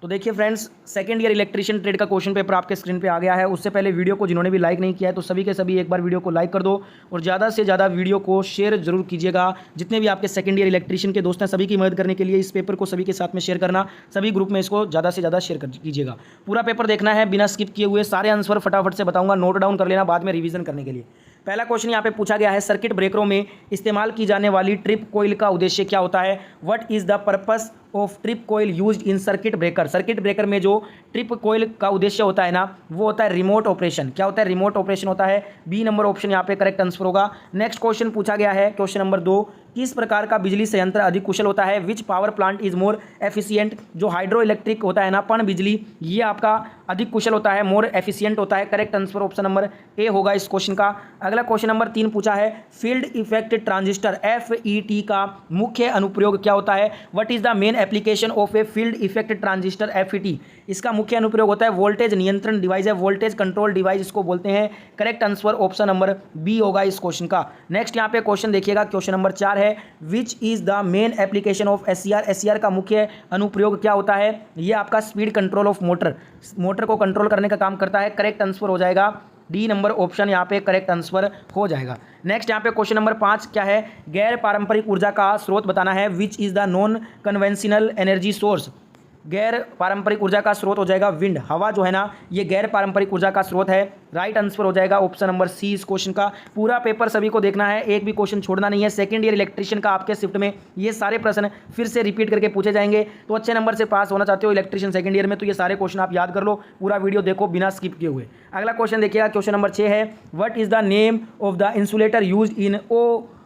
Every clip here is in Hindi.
तो देखिए friends, second year electrician trade का क्वेश्चन पेपर आपके स्क्रीन पे आ गया है। उससे पहले वीडियो को जिन्होंने भी लाइक नहीं किया है तो सभी के सभी एक बार वीडियो को लाइक कर दो और ज़्यादा से ज़्यादा वीडियो को शेयर जरूर कीजिएगा। जितने भी आपके सेकंड ईयर इलेक्ट्रीशियन के दोस्त हैं सभी की मदद करने के लिए इस पेपर को सभी के साथ में शेयर करना, सभी ग्रुप में इसको ज़्यादा से ज़्यादा शेयर कीजिएगा। पूरा पेपर देखना है बिना स्किप किए हुए, सारे आंसर फटाफट से बताऊंगा, नोट डाउन कर लेना बाद में रिवीजन करने के लिए। पहला क्वेश्चन यहाँ पे पूछा गया है, सर्किट ब्रेकरों में इस्तेमाल की जाने वाली ट्रिप कोइल का उद्देश्य क्या होता है? What is the purpose of trip coil used in circuit breaker? Circuit breaker में जो ट्रिप कोइल का उद्देश्य होता है ना, वो होता है रिमोट ऑपरेशन। क्या होता है? रिमोट ऑपरेशन होता है। बी नंबर ऑप्शन यहाँ पे करेक्ट आंसर होगा। नेक्स्ट क्वेश्चन पूछा गया है, क्वेश्चन नंबर 2, किस प्रकार का बिजली संयंत्र अधिक कुशल होता है? Which power plant is more efficient? जो हाइड्रो इलेक्ट्रिक होता है ना, पन बिजली, ये आपका अधिक कुशल होता है, मोर एफिशिएंट होता है। Correct answer option number A होगा इस क्वेश्चन का। अगला क्वेश्चन नंबर 3 पूछा है, फील्ड इफेक्ट ट्रांजिस्टर FET का मुख्य अनुप्रयोग क्या होता है? What is the main application of a field effect transistor FET? इसका मुख्य अनुप्रयोग होता है वोल्टेज नियंत्रण डिवाइस है, वोल्टेज कंट्रोल डिवाइस इसको बोलते हैं। Correct answer option number B होगा इस क्वेश्चन का। नेक्स्ट यहाँ पे क्वेश्चन देखिएगा, क्वेश्चन नंबर 4 है, which is the main application of SCR? SCR का मुख्य अनुप्रयोग क्या होता है? ये आपका स्पीड कंट्रोल ऑफ मोटर को कंट्रोल करने का काम करता है। करेक्ट आंसर हो जाएगा डी नंबर ऑप्शन यहाँ पे करेक्ट आंसर हो जाएगा। नेक्स्ट यहाँ पे क्वेश्चन नंबर 5 क्या है? गैर पारंपरिक ऊर्जा का स्रोत बताना है। Which is the non conventional energy source? गैर पारंपरिक ऊर्जा का स्रोत हो जाएगा विंड। हवा जो है ना, ये गैर पारंपरिक ऊर्जा का स्रोत है। राइट आंसर हो जाएगा ऑप्शन नंबर सी इस क्वेश्चन का। पूरा पेपर सभी को देखना है, एक भी क्वेश्चन छोड़ना नहीं है। सेकंड ईयर इलेक्ट्रीशियन का आपके शिफ्ट में ये सारे प्रश्न फिर से रिपीट करके पूछे जाएंगे। तो अच्छे नंबर से पास होना चाहते हो इलेक्ट्रीशियन सेकंड ईयर में तो ये सारे क्वेश्चन आप याद कर लो, पूरा वीडियो देखो बिना स्किप किए हुए। अगला क्वेश्चन देखिएगा, क्वेश्चन नंबर 6 है, what is the name of the insulator use in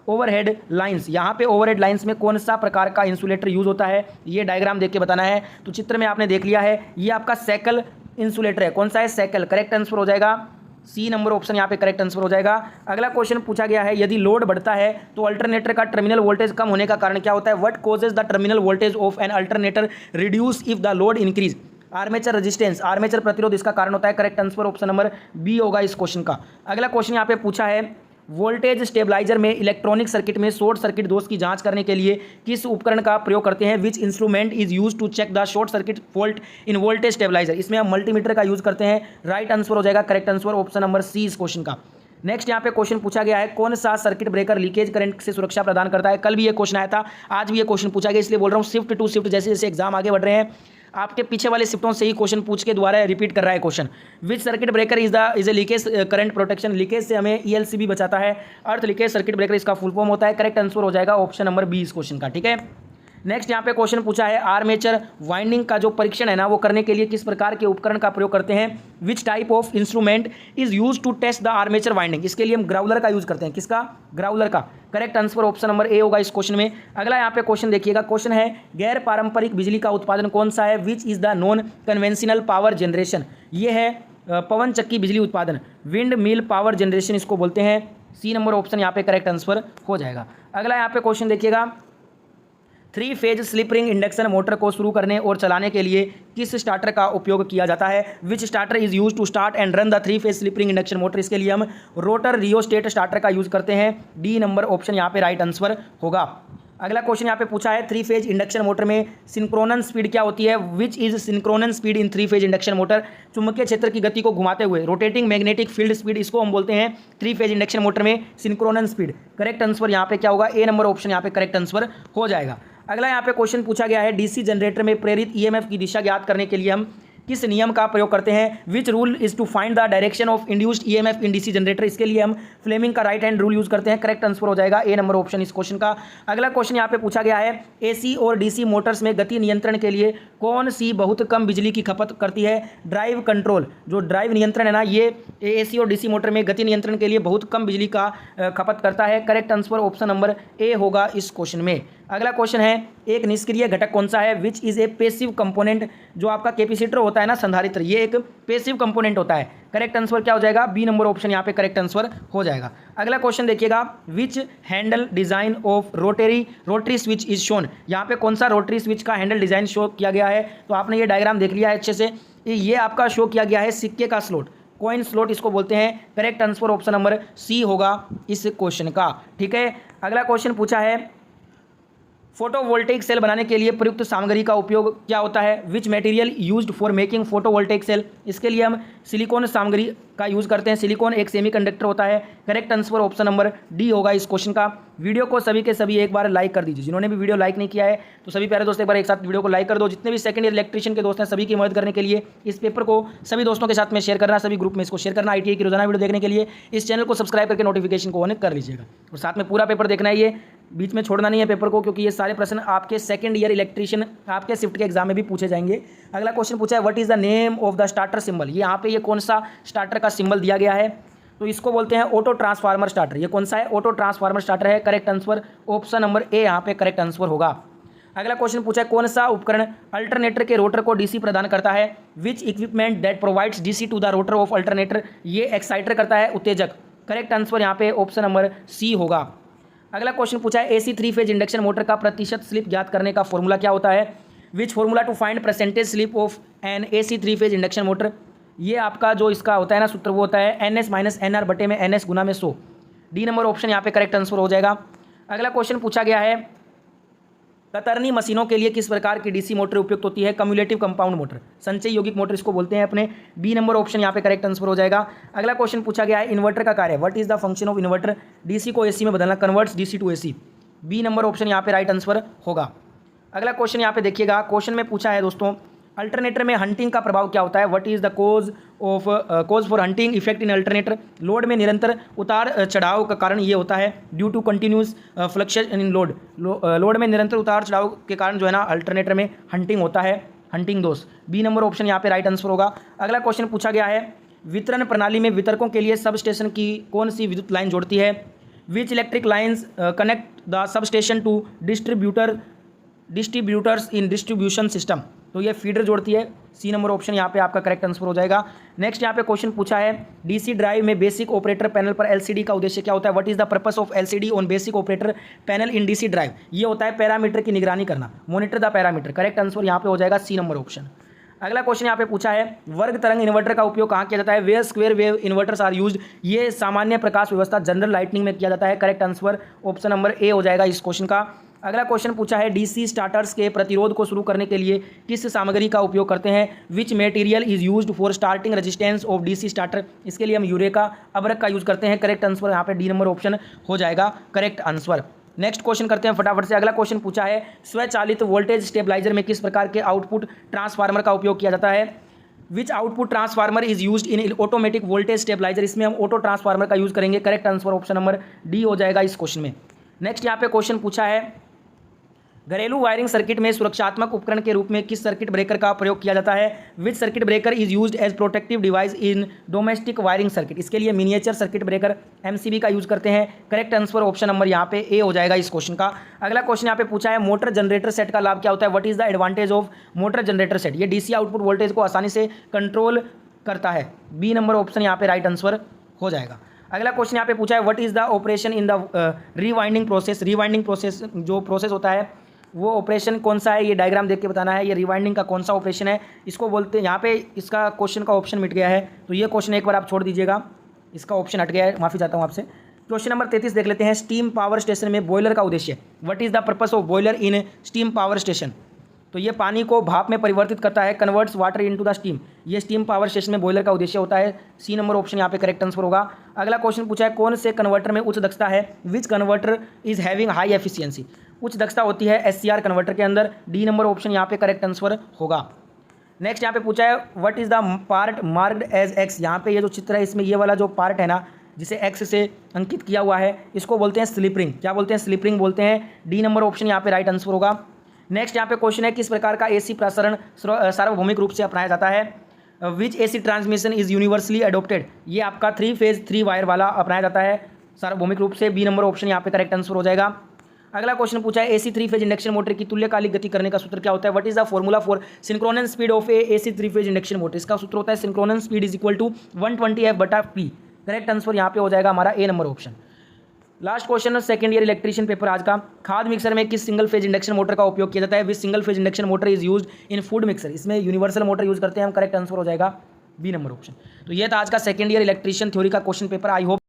overhead lines? यहाँ पे ओवरहेड लाइंस में कौन सा प्रकार का इंसुलेटर यूज होता है? ये डायग्राम देख के बताना है। तो चित्र में आपने देख लिया है, ये आपका सैकल इंसुलेटर है। कौन सा है? सैकल। करेक्ट आंसर हो जाएगा सी नंबर ऑप्शन यहाँ पे करेक्ट आंसर हो जाएगा। अगला क्वेश्चन पूछा गया है, यदि लोड बढ़ता है तो अल्टरनेटर का टर्मिनल वोल्टेज कम होने का कारण क्या होता है? What causes the terminal voltage of an alternator reduce if the load increase? Armature resistance, armature प्रतिरोध इसका कारण होता है। Correct answer option number B होगा इस क्वेश्चन का। अगला क्वेश्चन यहाँ पे पूछा है, वोल्टेज स्टेबलाइजर में इलेक्ट्रॉनिक सर्किट में शॉर्ट सर्किट दोष की जांच करने के लिए किस उपकरण का प्रयोग करते हैं? Which instrument is use to check the short circuit fault in voltage stabiliser? इसमें हम मल्टीमीटर का यूज करते हैं। राइट आंसर हो जाएगा correct answer option number C इस क्वेश्चन का। नेक्स्ट यहाँ पे क्वेश्चन पूछा गया है, कौन सा सर्किट ब्रेकर लीकेज करंट से सुरक्षा प्रदान करता है? कल भी ये क्वेश्चन आया था, आज भी ये क्वेश्चन पूछा गया, इसलिए बोल रहा हूँ शिफ्ट टू शिफ्ट जैसे जैसे एग्जाम आगे बढ़ रहे हैं आपके पीछे वाले शिफ्टों से ही क्वेश्चन पूछ के दोबारा रिपीट कर रहा है question. Which circuit breaker is a leakage current protection? Leakage से हमें ELCB बचाता है। अर्थ लीकेज सर्किट ब्रेकर इसका फुल फॉर्म होता है। करेक्ट आंसर हो जाएगा ऑप्शन नंबर बी इस क्वेश्चन का। ठीक है, नेक्स्ट यहाँ पे क्वेश्चन पूछा है, आर्मेचर वाइंडिंग का जो परीक्षण है ना, वो करने के लिए किस प्रकार के उपकरण का प्रयोग करते हैं? Which type of instrument is use to test the armature winding? इसके लिए हम ग्राउलर का यूज करते हैं। किसका? ग्राउलर का। Correct answer option number A होगा इस क्वेश्चन में। अगला यहाँ पे क्वेश्चन देखिएगा, क्वेश्चन है, गैर पारंपरिक बिजली का उत्पादन कौन सा है? Which is the non conventional power generation? ये है पवन चक्की बिजली उत्पादन, विंड मिल पावर जनरेशन इसको बोलते हैं। सी नंबर ऑप्शन यहाँ पे करेक्ट आंसर हो जाएगा। अगला यहाँ पे क्वेश्चन देखिएगा, 3 phase slip ring induction motor को शुरू करने और चलाने के लिए किस स्टार्टर का उपयोग किया जाता है? Which starter is use to start and run the 3 phase slip ring induction motor? इसके लिए हम रोटर रियोस्टेट स्टार्टर का यूज करते हैं। डी नंबर ऑप्शन यहाँ पे राइट आंसर होगा। अगला क्वेश्चन यहाँ पे पूछा है, 3 फेज इंडक्शन मोटर में सिंक्रोनस स्पीड क्या होती है? Which is synchronous speed in 3 phase induction motor? चुंबकीय क्षेत्र की गति को घुमाते हुए रोटेटिंग मैग्नेटिक फील्ड स्पीड इसको हम बोलते हैं 3 फेज इंडक्शन मोटर में सिंक्रोनस स्पीड। करेक्ट आंसर यहाँ पे क्या होगा? ए नंबर ऑप्शन यहाँ पे करेक्ट आंसर हो जाएगा। अगला यहाँ पे क्वेश्चन पूछा गया है, डीसी जनरेटर में प्रेरित EMF की दिशा ज्ञात करने के लिए हम किस नियम का प्रयोग करते हैं? Which rule is to find the direction of induced EMF in DC generator? इसके लिए हम फ्लेमिंग का राइट हैंड रूल यूज करते हैं। करेक्ट आंसर हो जाएगा ए नंबर ऑप्शन इस क्वेश्चन का। अगला क्वेश्चन यहाँ पे पूछा गया है, AC और DC मोटर्स में गति नियंत्रण के लिए कौन सी बहुत कम बिजली की खपत करती है? ड्राइव कंट्रोल, जो ड्राइव नियंत्रण है ना, ये AC और DC मोटर में गति नियंत्रण के लिए बहुत कम बिजली का खपत करता है। Correct answer option number A होगा इस क्वेश्चन में। अगला क्वेश्चन है, एक निष्क्रिय घटक कौन सा है? Which is a passive component? जो आपका कैपेसिटर होता है ना, संधारित्र, ये एक पेसिव कंपोनेंट होता है। करेक्ट आंसर क्या हो जाएगा? बी नंबर ऑप्शन यहाँ पे करेक्ट आंसर हो जाएगा। अगला क्वेश्चन देखिएगा, which handle design of rotary switch is shown? यहाँ पे कौन सा रोटरी स्विच का हैंडल डिजाइन शो किया गया है? तो आपने ये डायग्राम देख लिया है अच्छे से, ये आपका शो किया गया है सिक्के का स्लॉट, कॉइन स्लॉट इसको बोलते हैं। Correct answer option number c होगा इस क्वेश्चन का। ठीक है, अगला क्वेश्चन पूछा है, फोटोवोल्टेइक सेल बनाने के लिए प्रयुक्त सामग्री का उपयोग क्या होता है? Which material used for making photovoltaic cell? इसके लिए हम सिलिकॉन सामग्री का यूज़ करते हैं। सिलिकॉन एक सेमीकंडक्टर होता है। Correct answer option number D होगा इस क्वेश्चन का। वीडियो को सभी के सभी एक बार लाइक कर दीजिए। जिन्होंने भी वीडियो लाइक नहीं किया है तो सभी प्यारे दोस्त एक बार एक साथ वीडियो को लाइक कर दो। जितने भी सेकंड ईयर इलेक्ट्रीशियन के दोस्त हैं सभी की मदद करने के लिए इस पेपर को सभी दोस्तों के साथ में शेयर करना, सभी ग्रुप में इसको शेयर करना। ITI की रोजाना वीडियो देखने के लिए इस चैनल को सब्सक्राइब करके नोटिफिकेशन को ऑन कर लीजिएगा और साथ में पूरा पेपर देखना है। ये बीच में छोड़ना नहीं है पेपर को, क्योंकि ये सारे प्रश्न आपके सेकंड ईयर इलेक्ट्रीशियन आपके शिफ्ट के एग्जाम में भी पूछे जाएंगे। अगला क्वेश्चन पूछा है what is the name of the starter symbol? ये यहाँ पे ये कौन सा स्टार्टर का सिंबल दिया गया है? तो इसको बोलते हैं ऑटो ट्रांसफार्मर स्टार्टर। ये कौन सा है? ऑटो ट्रांसफार्मर स्टार्टर है। Correct answer option number A यहाँ पे करेक्ट आंसर होगा। अगला क्वेश्चन पूछा है कौन सा उपकरण अल्टरनेटर के रोटर को डीसी प्रदान करता है? Which equipment that provides DC to the rotor of alternator? ये एक्साइटर करता है, उत्तेजक। करेक्ट आंसर यहाँ पे ऑप्शन नंबर सी होगा। अगला क्वेश्चन पूछा है AC 3 फेज इंडक्शन मोटर का प्रतिशत स्लिप ज्ञात करने का फॉर्मूला क्या होता है? Which formula to find percentage slip of an AC 3 phase induction motor? ये आपका जो इसका होता है ना सूत्र वो होता है NS - NR बटे में NS गुना में 100। डी नंबर ऑप्शन यहाँ पे करेक्ट आंसर हो जाएगा। अगला क्वेश्चन पूछा गया है कतरनी मशीनों के लिए किस प्रकार की DC मोटर उपयुक्त होती है? कम्युलेटिव कंपाउंड मोटर, संचय यौगिक मोटर इसको बोलते हैं अपने। बी नंबर ऑप्शन यहाँ पे करेक्ट आंसर हो जाएगा। अगला क्वेश्चन पूछा गया है इन्वर्टर का कार्य। What is the function of inverter? DC को AC में बदलना, converts DC to AC। B number option यहाँ पे राइट आंसर होगा। अगला क्वेश्चन यहाँ पे देखिएगा, क्वेश्चन में पूछा है दोस्तों अल्टरनेटर में हंटिंग का प्रभाव क्या होता है? What is the cause for hunting effect in alternator? Load में निरंतर उतार चढ़ाव का कारण ये होता है due to continuous fluctuation in load. Load में निरंतर उतार चढ़ाव के कारण जो है ना अल्टरनेटर में हंटिंग होता है, हंटिंग दोष। बी नंबर ऑप्शन यहाँ पे राइट आंसर होगा। अगला क्वेश्चन पूछा गया है वितरण प्रणाली में वितरकों के लिए सब स्टेशन की कौन सी विद्युत लाइन जोड़ती है? Which electric lines connect the substation to distributors in distribution system? तो ये फीडर जोड़ती है। सी नंबर ऑप्शन यहाँ पे आपका करेक्ट आंसर हो जाएगा। नेक्स्ट यहाँ पे क्वेश्चन पूछा है डीसी ड्राइव में बेसिक ऑपरेटर पैनल पर एलसीडी का उद्देश्य क्या होता है? What is the purpose of LCD on basic operator panel in DC drive? ये होता है पैरामीटर की निगरानी करना, monitor the parameter. Correct answer यहाँ पे हो जाएगा सी नंबर ऑप्शन। अगला क्वेश्चन यहाँ पे पूछा है वर्ग तरंग इन्वर्टर का उपयोग कहाँ किया जाता है? Where square wave inverters are used? ये सामान्य प्रकाश व्यवस्था जनरल लाइटनिंग में किया जाता है। Correct answer option number A हो जाएगा इस क्वेश्चन का। अगला क्वेश्चन पूछा है डीसी स्टार्टर्स के प्रतिरोध को शुरू करने के लिए किस सामग्री का उपयोग करते हैं? Which material is used for starting resistance of DC starter? इसके लिए हम यूरेका अबरक का यूज करते हैं। करेक्ट आंसर यहाँ पे डी नंबर ऑप्शन हो जाएगा करेक्ट आंसर। नेक्स्ट क्वेश्चन करते हैं फटाफट से। अगला क्वेश्चन पूछा है स्वचालित वोल्टेज स्टेबलाइजर में किस प्रकार के आउटपुट ट्रांसफार्मर का उपयोग किया जाता है? Which output transformer is used in automatic voltage stabiliser? इसमें हम ऑटो ट्रांसफार्मर का यूज करेंगे। Correct answer option number D हो जाएगा इस क्वेश्चन में। नेक्स्ट यहाँ पे क्वेश्चन पूछा है घरेलू वायरिंग सर्किट में सुरक्षात्मक उपकरण के रूप में किस सर्किट ब्रेकर का प्रयोग किया जाता है? Which circuit breaker is used as protective device in domestic wiring circuit? इसके लिए मिनिएचर सर्किट ब्रेकर MCB का यूज करते हैं। करेक्ट आंसर ऑप्शन नंबर यहाँ पे ए हो जाएगा इस क्वेश्चन का। अगला क्वेश्चन यहाँ पे पूछा है मोटर जनरेटर सेट का लाभ क्या होता है? What is the advantage of motor generator set? ये डीसी आउटपुट वोल्टेज को आसानी से कंट्रोल करता है। बी नंबर ऑप्शन यहाँ पे राइट आंसर हो जाएगा। अगला क्वेश्चन यहाँ पे पूछा है what is the operation in the रीवाइंडिंग process? रीवाइंडिंग process जो प्रोसेस होता है वो ऑपरेशन कौन सा है? ये डायग्राम देख के बताना है। ये रिवाइंडिंग का कौन सा ऑपरेशन है इसको बोलते हैं। यहाँ पे इसका क्वेश्चन का ऑप्शन मिट गया है तो ये क्वेश्चन एक बार आप छोड़ दीजिएगा, इसका ऑप्शन हट गया है, माफ़ी चाहता हूँ आपसे। क्वेश्चन नंबर 33 देख लेते हैं स्टीम पावर स्टेशन में बॉयलर का उद्देश्य। What is the purpose of boiler in steam power station? तो ये पानी को भाप में परिवर्तित करता है, converts water into the steam. ये स्टीम पावर स्टेशन में बॉयलर का उद्देश्य होता है। सी नंबर ऑप्शन यहाँ पे करेक्ट आंसर होगा। अगला क्वेश्चन पूछा है कौन से कन्वर्टर में उच्च दक्षता है? Which converter is having high efficiency? उच्च दक्षता होती है SCR कन्वर्टर के अंदर। डी नंबर ऑप्शन यहाँ पे करेक्ट आंसर होगा। नेक्स्ट यहाँ पे पूछा है what is the part marked as X? यहाँ पे ये जो चित्र है इसमें ये वाला जो पार्ट है ना जिसे एक्स से अंकित किया हुआ है इसको बोलते हैं स्लिप रिंग। क्या बोलते हैं? स्लिप रिंग बोलते हैं। डी नंबर ऑप्शन यहाँ पे राइट आंसर होगा। नेक्स्ट यहाँ पे क्वेश्चन है किस प्रकार का AC प्रसारण सार्वभौमिक रूप से अपनाया जाता है? विच AC transmission is universally adopted? ये आपका 3 फेज 3 वायर वाला अपनाया जाता है सार्वभौमिक रूप से। बी नंबर ऑप्शन यहाँ पे करेक्ट आंसर हो जाएगा। अगला क्वेश्चन पूछा है AC 3 फेज इंडक्शन मोटर की तुल्यकालिक गति करने का सूत्र क्या होता है? What is the formula for synchronous speed of a AC 3 phase induction motor? इसका सूत्र होता है synchronous speed is equal to 120F/P। Correct answer यहाँ पे हो जाएगा हमारा A number option. Last question second year electrician paper आज का। खाद मिक्सर में किस सिंगल फेज इंडक्शन मोटर का उपयोग किया जाता है? विच single phase induction motor is used in food mixer? इसमें यूनिवर्सल मोटर यूज करते हैं हम। करेक्ट आंसर हो जाएगा बी नंबर ऑप्शन। तो ये था आज का सेकंड ईयर इलेक्ट्रीशियन थ्योरी का क्वेश्चन पेपर। I hope